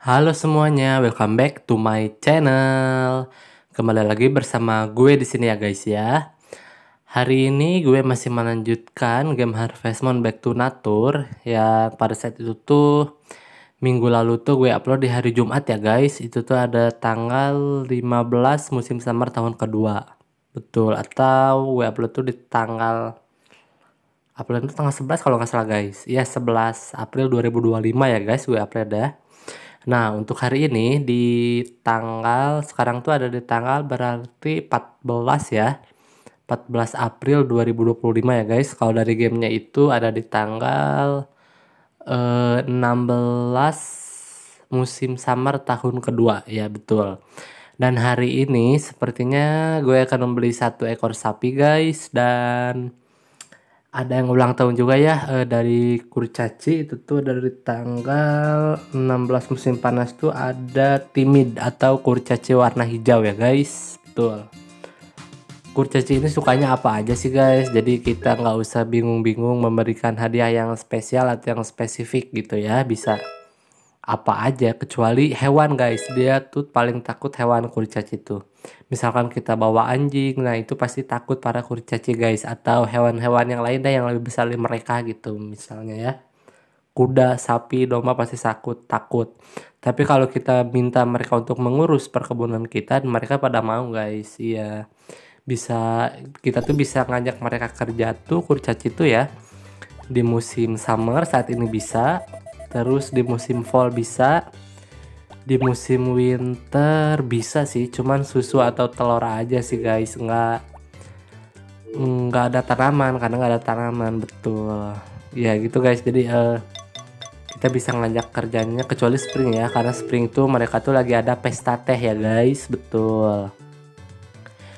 Halo semuanya, welcome back to my channel. Kembali lagi bersama gue di sini ya guys ya. Hari ini gue masih melanjutkan game Harvest Moon Back to Nature ya. Pada saat itu tuh minggu lalu tuh gue upload di hari Jumat ya guys. Itu tuh ada tanggal 15 musim summer tahun kedua. Betul, atau gue upload tuh di upload itu tanggal 11 kalau nggak salah guys. Iya, 11 April 2025 ya guys gue upload ya. Nah, untuk hari ini di sekarang tuh ada di tanggal berarti 14 ya. 14 April 2025 ya guys. Kalau dari gamenya itu ada di tanggal 16 musim summer tahun kedua. Ya betul. Dan hari ini sepertinya gue akan membeli satu ekor sapi guys. Dan ada yang ulang tahun juga ya, dari kurcaci itu tuh dari tanggal 16 musim panas tuh ada timid atau kurcaci warna hijau ya guys. Betul, kurcaci ini sukanya apa aja sih guys, jadi kita nggak usah bingung-bingung memberikan hadiah yang spesial atau yang spesifik gitu ya, bisa apa aja kecuali hewan guys. Dia tuh paling takut hewan kurcaci itu. Misalkan kita bawa anjing, nah itu pasti takut para kurcaci guys, atau hewan-hewan yang lain deh yang lebih besar dari mereka gitu misalnya ya. Kuda, sapi, domba pasti takut. Tapi kalau kita minta mereka untuk mengurus perkebunan kita, mereka pada mau guys. Iya. Bisa, kita tuh bisa ngajak mereka kerja tuh kurcaci tuh ya. Di musim summer saat ini bisa, terus di musim fall bisa, di musim winter bisa sih, cuman susu atau telur aja sih guys, nggak ada tanaman, karena nggak ada tanaman. Betul ya gitu guys. Jadi kita bisa ngajak kerjanya kecuali spring ya, karena spring tuh mereka tuh lagi ada pesta teh ya guys. Betul,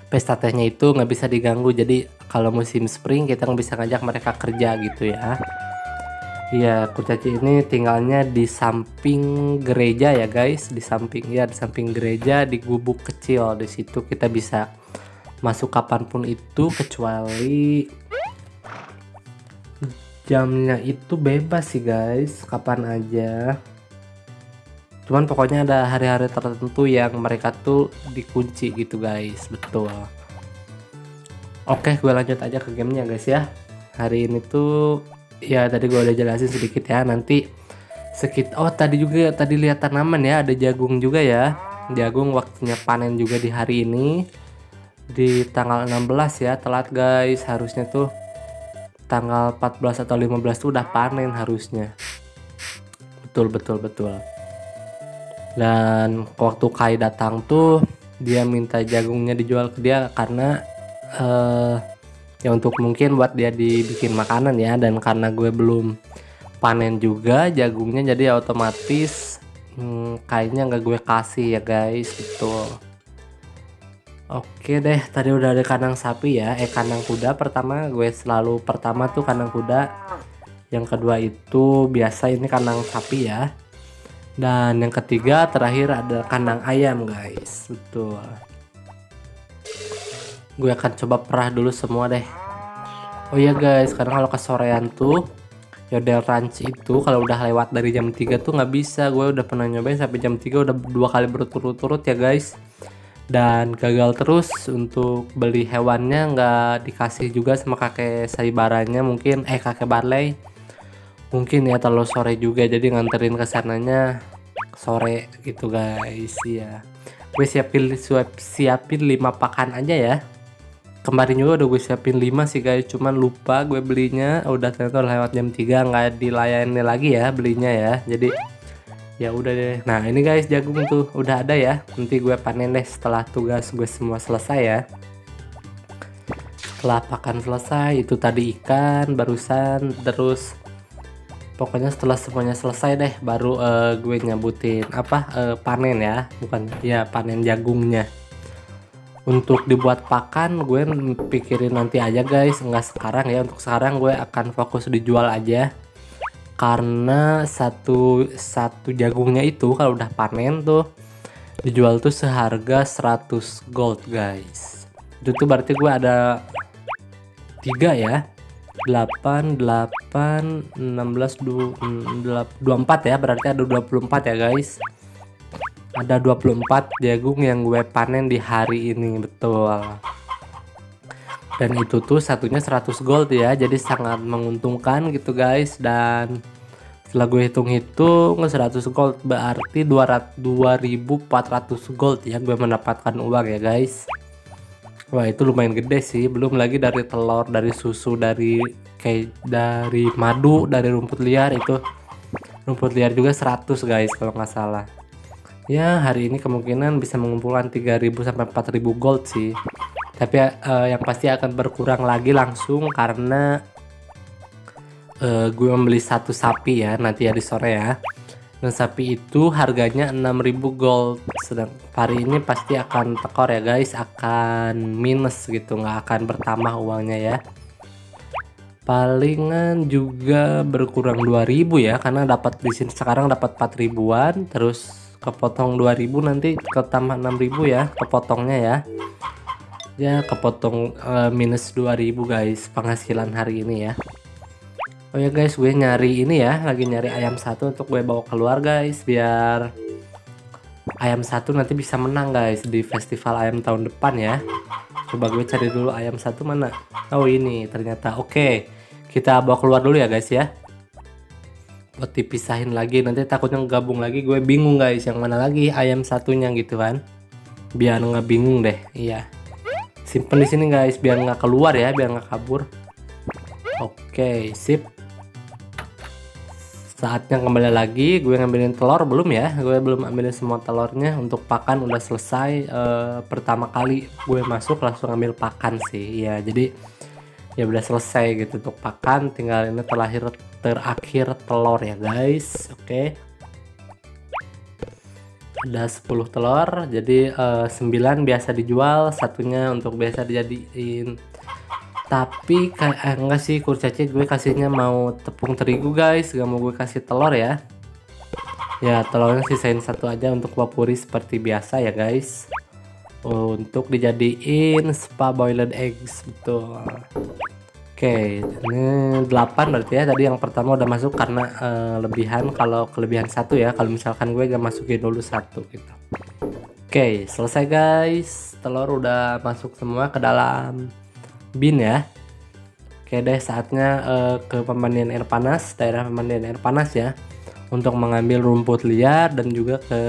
pesta tehnya itu nggak bisa diganggu, jadi kalau musim spring kita nggak bisa ngajak mereka kerja gitu ya. Iya, kurcaci ini tinggalnya di samping gereja ya guys, di samping gereja, di gubuk kecil. Di situ kita bisa masuk kapanpun itu, kecuali jamnya itu bebas sih guys, kapan aja. Cuman pokoknya ada hari-hari tertentu yang mereka tuh dikunci gitu guys. Betul. Oke, gue lanjut aja ke gamenya guys ya. Hari ini tuh ya tadi gue udah jelasin sedikit ya. Nanti tadi lihat tanaman ya, ada jagung juga ya. Jagung waktunya panen juga di hari ini, di tanggal 16 ya. Telat guys, harusnya tuh tanggal 14 atau 15 tuh udah panen harusnya. Betul. Dan waktu Kai datang tuh dia minta jagungnya dijual ke dia karena ya untuk mungkin buat dia dibikin makanan ya. Dan karena gue belum panen juga jagungnya, jadi otomatis kayaknya nggak gue kasih ya guys gitu. Oke deh, tadi udah ada kandang sapi ya, kandang kuda. Pertama tuh kandang kuda, yang kedua itu biasa ini kandang sapi ya, dan yang ketiga terakhir ada kandang ayam guys. Betul, gue akan coba perah dulu semua deh. Oh iya guys, karena kalau kesorean tuh Yodel Ranch itu kalau udah lewat dari jam 3 tuh nggak bisa. Gue udah pernah nyobain sampai jam 3 udah 2 kali berturut-turut ya guys, dan gagal terus. Untuk beli hewannya nggak dikasih juga sama kakek Saibaranya, mungkin kakek Barley mungkin ya, terlalu sore juga, jadi nganterin ke sananya sore gitu guys. Ya gue siapin 5 pakan aja ya. Kemarin juga udah gue siapin 5 sih guys, cuman lupa gue belinya, udah ternyata lewat jam 3 nggak dilayani lagi ya belinya ya. Jadi ya udah deh. Nah ini guys, jagung tuh udah ada ya, nanti gue panen deh setelah tugas gue semua selesai ya. Setelah pakan selesai, itu tadi ikan barusan, terus pokoknya setelah semuanya selesai deh baru gue nyabutin panen ya, bukan ya, panen jagungnya. Untuk dibuat pakan gue pikirin nanti aja guys, nggak sekarang ya. Untuk sekarang gue akan fokus dijual aja, karena satu jagungnya itu kalau udah panen tuh dijual tuh seharga 100 gold guys. Itu tuh berarti gue ada 3 ya, 8, 16, 24 ya, berarti ada 24 ya guys. Ada 24 jagung yang gue panen di hari ini, betul. Dan itu tuh satunya 100 gold ya, jadi sangat menguntungkan gitu guys. Dan setelah gue hitung-hitung 100 gold berarti 2400 gold ya gue mendapatkan uang ya guys. Wah itu lumayan gede sih, belum lagi dari telur, dari susu, dari dari madu, dari rumput liar. Itu rumput liar juga 100 guys kalau nggak salah. Ya hari ini kemungkinan bisa mengumpulkan 3000 sampai 4000 gold sih. Tapi yang pasti akan berkurang lagi langsung karena gue membeli satu sapi ya nanti ya di sore ya. Dan sapi itu harganya 6000 gold. Sedang hari ini pasti akan tekor ya guys, akan minus gitu, nggak akan bertambah uangnya ya. Palingan juga berkurang 2000 ya, karena dapat di sini sekarang dapat 4000-an, terus kepotong 2000 nanti ketambah 6000 ya kepotongnya ya. Ya kepotong minus 2000 guys penghasilan hari ini ya. Oh ya guys, gue nyari ini ya, lagi nyari ayam satu untuk gue bawa keluar guys, biar ayam satu nanti bisa menang guys di festival ayam tahun depan ya. Coba gue cari dulu ayam satu mana. Oh ini ternyata. Oke, kita bawa keluar dulu ya guys ya, buat dipisahin lagi, nanti takutnya gabung lagi, gue bingung guys yang mana lagi ayam satunya gitu kan. Biar nggak bingung deh. Iya, simpen di sini guys biar nggak keluar ya, biar nggak kabur. Oke sip, saatnya kembali lagi. Gue ngambilin telur belum ya, gue belum ambilin semua telurnya. Untuk pakan udah selesai. Pertama kali gue masuk langsung ambil pakan sih ya, jadi ya udah selesai gitu untuk pakan, tinggal ini terakhir telur ya guys. Oke, ada 10 telur, jadi 9 biasa dijual, satunya untuk biasa dijadiin. Tapi kayak enggak sih kurcaci, gue kasihnya mau tepung terigu guys, gak mau gue kasih telur ya. Ya telurnya sisain satu aja untuk papuri seperti biasa ya guys, untuk dijadiin spa boiled eggs, betul. Oke, ini 8 berarti ya, tadi yang pertama udah masuk karena lebihan, kalau kelebihan satu ya, kalau misalkan gue gak masukin dulu satu gitu. Oke selesai guys, telur udah masuk semua ke dalam bin ya. Oke deh, saatnya ke pemandian air panas, daerah pemandian air panas ya, untuk mengambil rumput liar, dan juga ke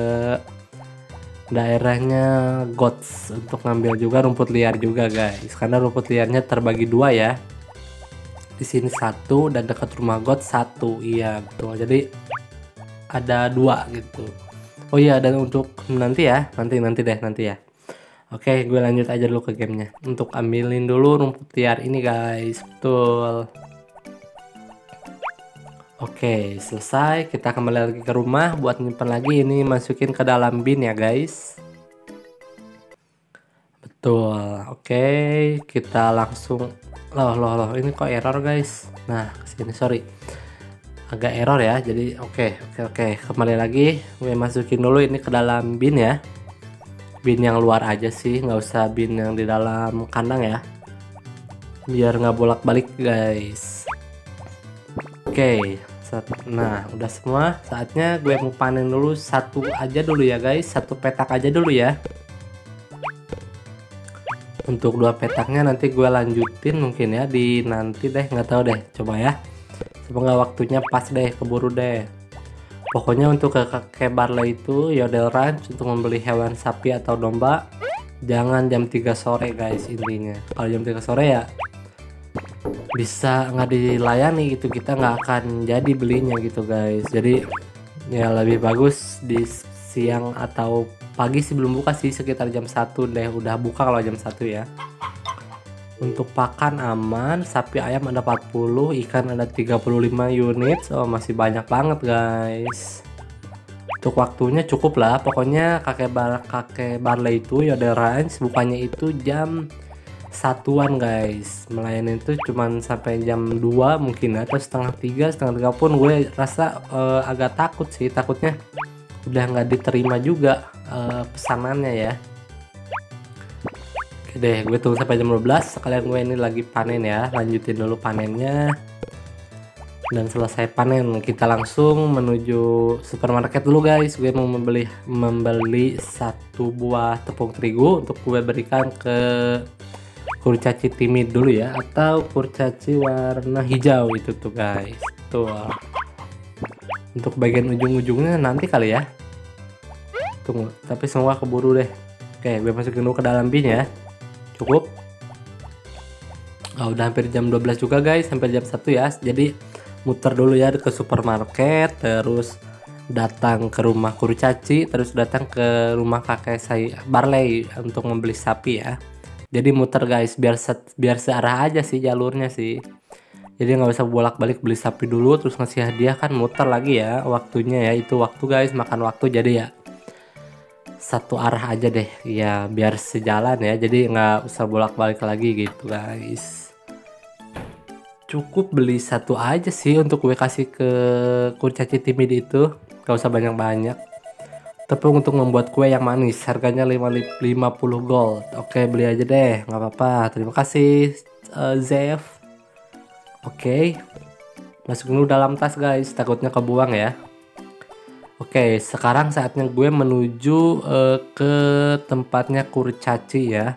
daerahnya goats untuk ngambil juga rumput liar juga guys, karena rumput liarnya terbagi dua ya, di sini satu dan dekat rumah goats satu. Iya betul, jadi ada dua gitu. Oh iya, dan untuk nanti ya, nanti ya. Oke, gue lanjut aja dulu ke gamenya untuk ambilin dulu rumput liar ini guys, betul. Oke selesai, kita kembali lagi ke rumah buat nyimpan lagi, ini masukin ke dalam bin ya guys, betul. Oke kita langsung loh ini kok error guys. Nah kesini, sorry agak error ya, jadi oke kembali lagi, gue masukin dulu ini ke dalam bin ya. Bin yang luar aja sih, nggak usah bin yang di dalam kandang ya, biar nggak bolak-balik guys. Oke, nah udah semua, saatnya gue mau panen dulu satu aja dulu ya guys, satu petak aja dulu ya. Untuk dua petaknya nanti gue lanjutin mungkin ya di nanti deh, nggak tahu deh, coba ya, semoga waktunya pas deh, keburu deh. Pokoknya untuk ke kakek Barley itu Yodel Ranch untuk membeli hewan sapi atau domba jangan jam 3 sore guys intinya. Kalau jam 3 sore ya bisa nggak dilayani gitu, kita nggak akan jadi belinya gitu guys. Jadi ya lebih bagus di siang atau pagi sih, belum buka sih, sekitar jam 1 deh udah buka kalau jam 1 ya. Untuk pakan aman, sapi ayam ada 40, ikan ada 35 unit. Oh masih banyak banget guys. Untuk waktunya cukup lah, pokoknya kakek Barley itu Yodel Ranch bukannya itu jam satuan guys, melayani itu cuman sampai jam 2 mungkin, atau setengah 3 pun gue rasa agak takut sih, takutnya udah nggak diterima juga pesanannya ya. Oke deh, gue tunggu sampai jam 12. Sekalian gue ini lagi panen ya, lanjutin dulu panennya. dan selesai panen kita langsung menuju supermarket dulu guys. Gue mau membeli satu buah tepung terigu untuk gue berikan ke kurcaci timid dulu ya, atau kurcaci warna hijau itu tuh guys. Tuh untuk bagian ujung-ujungnya nanti kali ya, tunggu, tapi semua keburu deh. Oke, gue masukin dulu ke dalam bin ya, cukup. Udah hampir jam 12 juga guys, hampir jam 1 ya. Jadi muter dulu ya ke supermarket, terus datang ke rumah kurcaci, terus datang ke rumah kakek saya Barley untuk membeli sapi ya. Jadi muter guys, biar searah aja sih jalurnya sih. Jadi nggak usah bolak-balik beli sapi dulu terus ngasih hadiah, kan muter lagi ya waktunya ya. Itu waktu guys, makan waktu, jadi ya satu arah aja deh ya, biar sejalan ya. Jadi nggak usah bolak-balik lagi gitu guys. Cukup beli satu aja sih untuk gue kasih ke kurcaci timid itu, gak usah banyak-banyak. Tepung untuk membuat kue yang manis, harganya 50 gold. Oke, beli aja deh, nggak apa-apa. Terima kasih Zev. Oke, masukin dulu dalam tas guys, takutnya kebuang ya. Oke, sekarang saatnya gue menuju ke tempatnya kurcaci ya,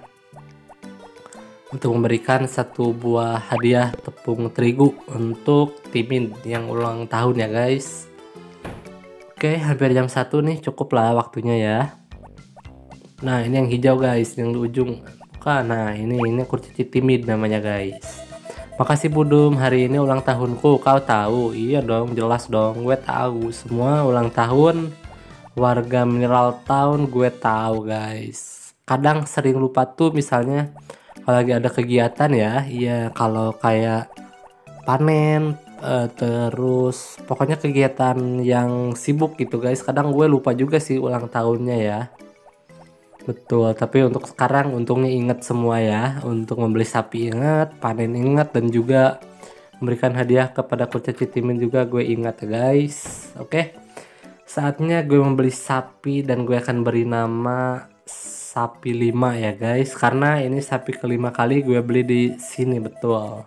untuk memberikan satu buah hadiah tepung terigu untuk Timin yang ulang tahun ya guys. Oke, hampir jam 1 nih, cukup lah waktunya ya. Nah ini yang hijau guys, yang di ujung. Nah ini kurcaci timid namanya guys. Makasih Budum, hari ini ulang tahunku, kau tahu? Iya dong, jelas dong, gue tahu semua ulang tahun warga Mineral Town, gue tahu guys. Kadang sering lupa tuh, misalnya kalau lagi ada kegiatan ya, iya kalau kayak panen, terus pokoknya kegiatan yang sibuk gitu guys, kadang gue lupa juga sih ulang tahunnya ya. Betul, tapi untuk sekarang untungnya ingat semua ya, untuk membeli sapi ingat, panen ingat, dan juga memberikan hadiah kepada kurcaci timin juga gue ingat ya guys. Oke, saatnya gue membeli sapi dan gue akan beri nama sapi 5 ya guys, karena ini sapi kelima kali gue beli di sini. Betul.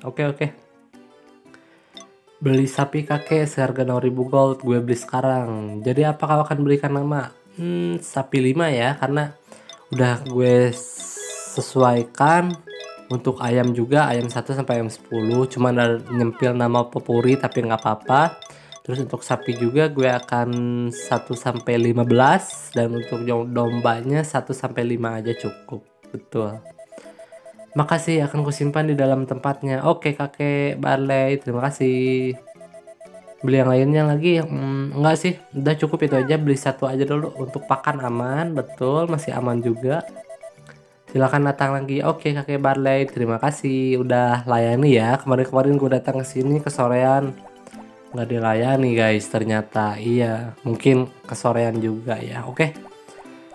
Oke. Beli sapi kakek seharga 6.000 gold, gue beli sekarang. Jadi apa kau akan berikan nama? Sapi 5 ya, karena udah gue sesuaikan. Untuk ayam juga, ayam 1 sampai ayam 10, cuma ada nyempil nama Popuri tapi nggak apa-apa. Terus untuk sapi juga gue akan 1 sampai 15, dan untuk dombanya 1 sampai 5 aja cukup. Betul. Makasih, akan kusimpan di dalam tempatnya. Oke kakek Barley, terima kasih. Beli yang lainnya lagi? Enggak sih, udah cukup itu aja. Beli satu aja dulu untuk pakan aman. Betul, masih aman juga. Silakan datang lagi. Oke kakek Barley, terima kasih udah layani ya. Kemarin gue datang ke sini kesorean, nggak dilayani guys ternyata. Iya, mungkin kesorean juga ya. Oke,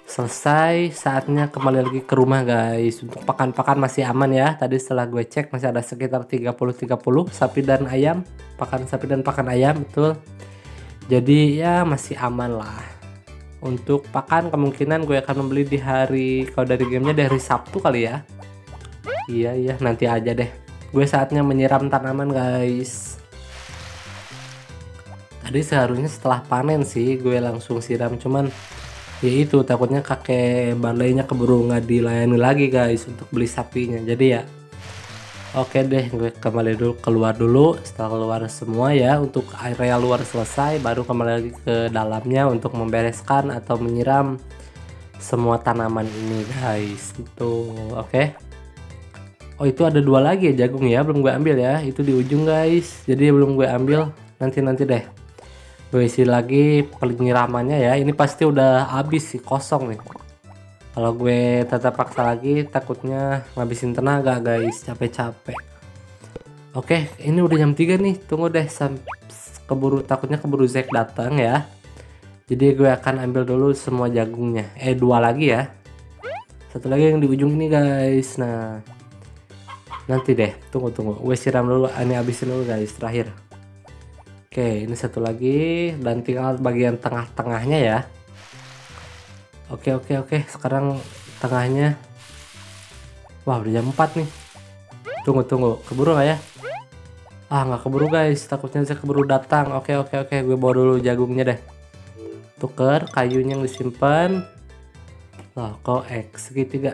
selesai, saatnya kembali lagi ke rumah guys. Untuk pakan-pakan masih aman ya. Tadi setelah gue cek masih ada sekitar 30-30 sapi dan ayam, pakan sapi dan pakan ayam. Betul, jadi ya masih aman lah. Untuk pakan kemungkinan gue akan membeli di hari, kalau dari gamenya dari Sabtu kali ya. Iya nanti aja deh. Gue saatnya menyiram tanaman guys. Tadi seharusnya setelah panen sih gue langsung siram, cuman ya itu takutnya kakek Barley-nya keburu nggak dilayani lagi guys untuk beli sapinya. Jadi ya oke deh, gue kembali dulu keluar dulu. Setelah keluar semua ya, untuk area luar selesai, baru kembali lagi ke dalamnya untuk membereskan atau menyiram semua tanaman ini guys. Itu oke. Oh itu ada 2 lagi ya jagung ya, belum gue ambil ya, itu di ujung guys. Jadi belum gue ambil, nanti deh gue isi lagi penyiramannya ya. Ini pasti udah habis sih, kosong nih. Kalau gue tetap paksa lagi takutnya ngabisin tenaga guys, capek-capek. Oke, ini udah jam 3 nih. Tunggu deh, takutnya keburu Zack datang ya. Jadi gue akan ambil dulu semua jagungnya. 2 lagi ya. Satu lagi yang di ujung ini guys. Nah, nanti deh, tunggu. Gue siram dulu, ini habisin dulu guys, terakhir. Oke, ini satu lagi dan tinggal bagian tengah-tengahnya ya. Oke. Sekarang tengahnya. Wah, udah jam 4 nih. Tunggu. Keburu nggak ya? Ah, nggak keburu guys, takutnya saya keburu datang. Oke, gue bawa dulu jagungnya deh. Tuker kayunya yang disimpan. Loh, kok X segitiga.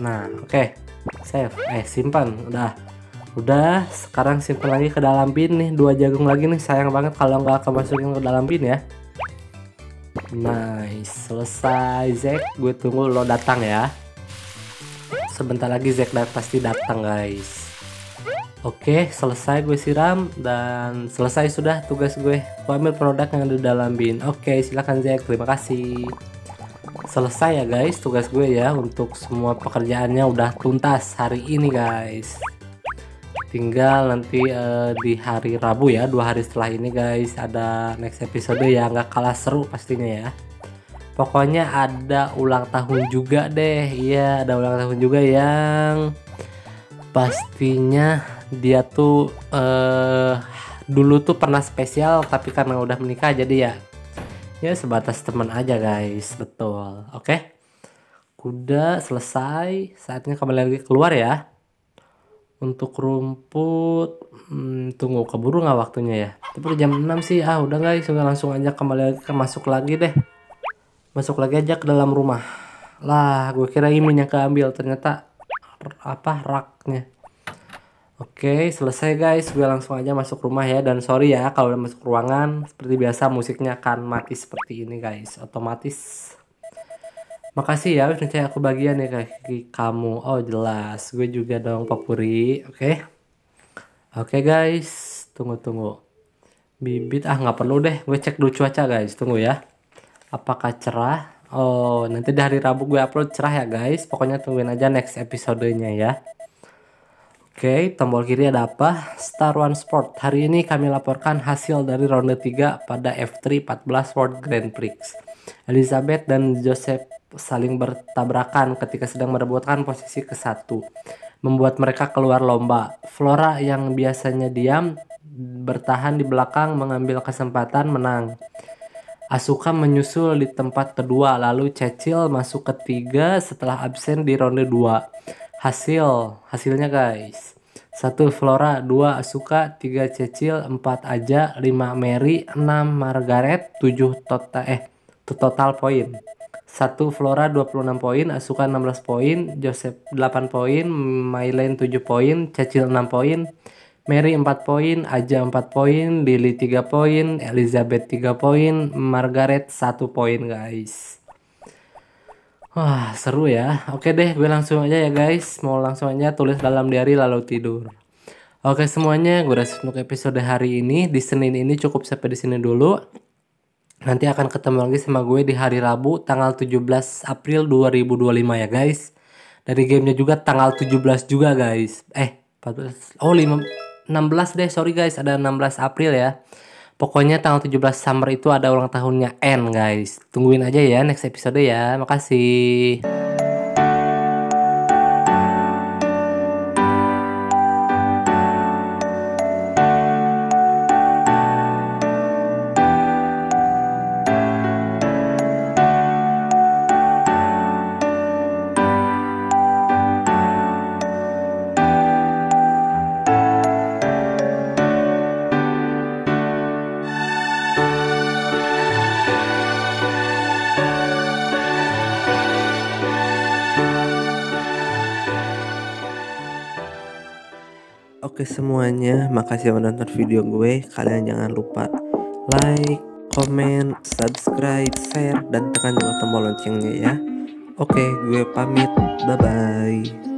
Nah, oke. Save. Simpan. Udah, sekarang simpan lagi ke dalam bin nih. 2 jagung lagi nih. Sayang banget kalau nggak masukin ke dalam bin ya. Nice, selesai Zack. Gue tunggu lo datang ya. Sebentar lagi Zack pasti datang guys. Oke, selesai gue siram dan selesai sudah tugas gue. Gue ambil produk yang ada di dalam bin. Oke, silakan Zack. Terima kasih. Selesai ya guys tugas gue ya. Untuk semua pekerjaannya udah tuntas hari ini guys. Tinggal nanti di hari Rabu ya, 2 hari setelah ini guys, ada next episode ya, nggak kalah seru pastinya ya. Pokoknya ada ulang tahun juga deh. Iya, ada ulang tahun juga yang pastinya dia tuh dulu tuh pernah spesial, tapi karena udah menikah jadi ya sebatas teman aja guys. Betul. Oke, kuda selesai, saatnya kembali lagi keluar ya. Untuk rumput tunggu, keburu nggak waktunya ya? Tapi jam 6 sih. Udah guys, udah langsung aja kembali lagi masuk lagi deh. Masuk lagi aja ke dalam rumah. Lah, gue kira ini yang keambil, ternyata raknya. Oke, selesai guys. Gue langsung aja masuk rumah ya. Dan sorry ya kalau udah masuk ruangan, seperti biasa musiknya akan mati seperti ini guys, otomatis. Makasih ya udah percaya aku bagian ya kayak kamu. Oh jelas, gue juga dong Popuri. Oke guys, tunggu. Bibit nggak perlu deh. Gue cek dulu cuaca guys. Tunggu ya. Apakah cerah? Oh, nanti di hari Rabu gue upload cerah ya guys. Pokoknya tungguin aja next episodenya ya. Oke, tombol kiri ada apa? Star One Sport. Hari ini kami laporkan hasil dari ronde 3 pada F3 14 World Grand Prix. Elizabeth dan Joseph saling bertabrakan ketika sedang merebutkan posisi ke-1, membuat mereka keluar lomba. Flora yang biasanya diam bertahan di belakang mengambil kesempatan menang. Asuka menyusul di tempat kedua, lalu Cecil masuk ketiga setelah absen di ronde 2. Hasilnya guys. 1 Flora, 2 Asuka, 3 Cecil, 4 Aja, 5 Mary, 6 Margaret, 7 total poin. 1 Flora 26 poin, Asuka 16 poin, Joseph 8 poin, Mylen 7 poin, Cecil 6 poin, Mary 4 poin, Aja 4 poin, Lily 3 poin, Elizabeth 3 poin, Margaret 1 poin guys. Wah, seru ya. Oke deh, gue langsung aja ya guys. Mau langsung aja tulis dalam diary lalu tidur. Oke semuanya, gue rasa untuk episode hari ini di Senin ini cukup sampai di sini dulu. Nanti akan ketemu lagi sama gue di hari Rabu tanggal 17 April 2025 ya guys. Dari gamenya juga tanggal 17 juga guys. 14. Oh 16 deh, sorry guys, ada 16 April ya. Pokoknya tanggal 17 Summer itu ada ulang tahunnya N guys. Tungguin aja ya next episode ya. Makasih. Oke semuanya, makasih udah nonton video gue. Kalian jangan lupa like, comment, subscribe, share, dan tekan juga tombol loncengnya ya. Oke, gue pamit. Bye-bye.